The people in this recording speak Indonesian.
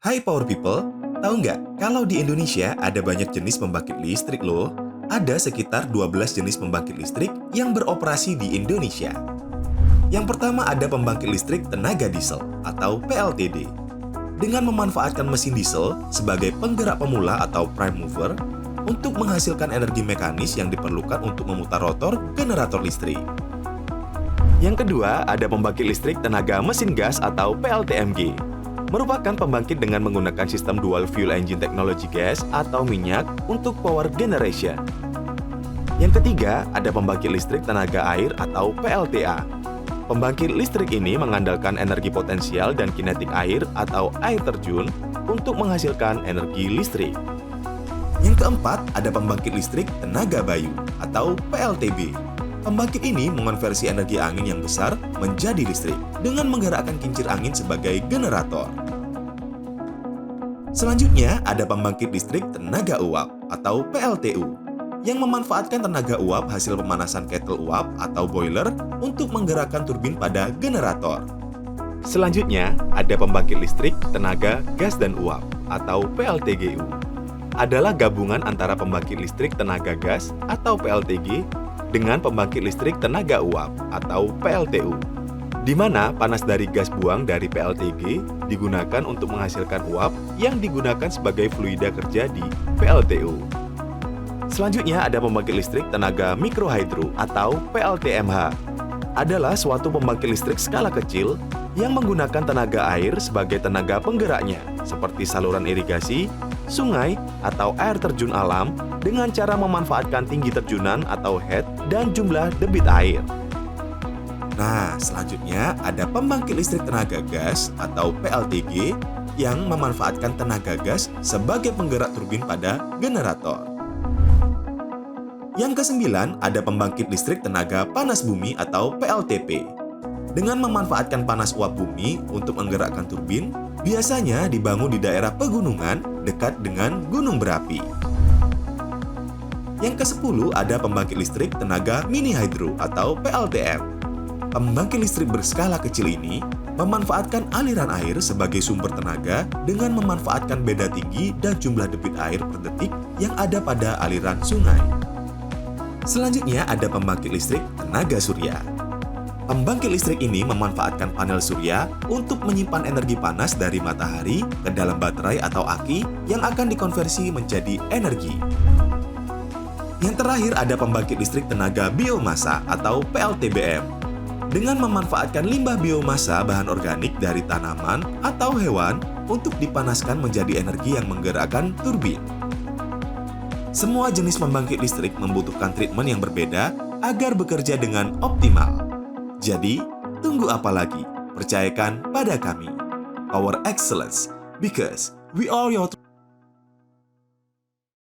Hai Power People, tahu nggak kalau di Indonesia ada banyak jenis pembangkit listrik loh? Ada sekitar 12 jenis pembangkit listrik yang beroperasi di Indonesia. Yang pertama ada pembangkit listrik tenaga diesel atau PLTD. Dengan memanfaatkan mesin diesel sebagai penggerak pemula atau prime mover untuk menghasilkan energi mekanis yang diperlukan untuk memutar rotor generator listrik. Yang kedua ada pembangkit listrik tenaga mesin gas atau PLTMG. Merupakan pembangkit dengan menggunakan sistem dual fuel engine teknologi gas atau minyak untuk power generation. Yang ketiga, ada pembangkit listrik tenaga air atau PLTA. Pembangkit listrik ini mengandalkan energi potensial dan kinetik air atau air terjun untuk menghasilkan energi listrik. Yang keempat, ada pembangkit listrik tenaga bayu atau PLTB. Pembangkit ini mengonversi energi angin yang besar menjadi listrik dengan menggerakkan kincir angin sebagai generator. Selanjutnya, ada pembangkit listrik tenaga uap atau PLTU yang memanfaatkan tenaga uap hasil pemanasan kettle uap atau boiler untuk menggerakkan turbin pada generator. Selanjutnya, ada pembangkit listrik tenaga gas dan uap atau PLTGU. Adalah gabungan antara pembangkit listrik tenaga gas atau PLTG dengan pembangkit listrik tenaga uap atau PLTU, di mana panas dari gas buang dari PLTG digunakan untuk menghasilkan uap yang digunakan sebagai fluida kerja di PLTU. Selanjutnya ada pembangkit listrik tenaga mikrohidro atau PLTMH. Adalah suatu pembangkit listrik skala kecil yang menggunakan tenaga air sebagai tenaga penggeraknya, seperti saluran irigasi, sungai, atau air terjun alam dengan cara memanfaatkan tinggi terjunan atau head dan jumlah debit air. Nah, selanjutnya ada pembangkit listrik tenaga gas atau PLTG yang memanfaatkan tenaga gas sebagai penggerak turbin pada generator. Yang kesembilan, ada pembangkit listrik tenaga panas bumi atau PLTP. Dengan memanfaatkan panas uap bumi untuk menggerakkan turbin, biasanya dibangun di daerah pegunungan dekat dengan gunung berapi. Yang ke-10 ada pembangkit listrik tenaga mini hydro atau PLTM. Pembangkit listrik berskala kecil ini memanfaatkan aliran air sebagai sumber tenaga dengan memanfaatkan beda tinggi dan jumlah debit air per detik yang ada pada aliran sungai. Selanjutnya ada pembangkit listrik tenaga surya. Pembangkit listrik ini memanfaatkan panel surya untuk menyimpan energi panas dari matahari ke dalam baterai atau aki yang akan dikonversi menjadi energi. Yang terakhir ada pembangkit listrik tenaga biomasa atau PLTBM. Dengan memanfaatkan limbah biomasa bahan organik dari tanaman atau hewan untuk dipanaskan menjadi energi yang menggerakkan turbin. Semua jenis pembangkit listrik membutuhkan treatment yang berbeda agar bekerja dengan optimal. Jadi, tunggu apa lagi? Percayakan pada kami. Power Excellence, because we are your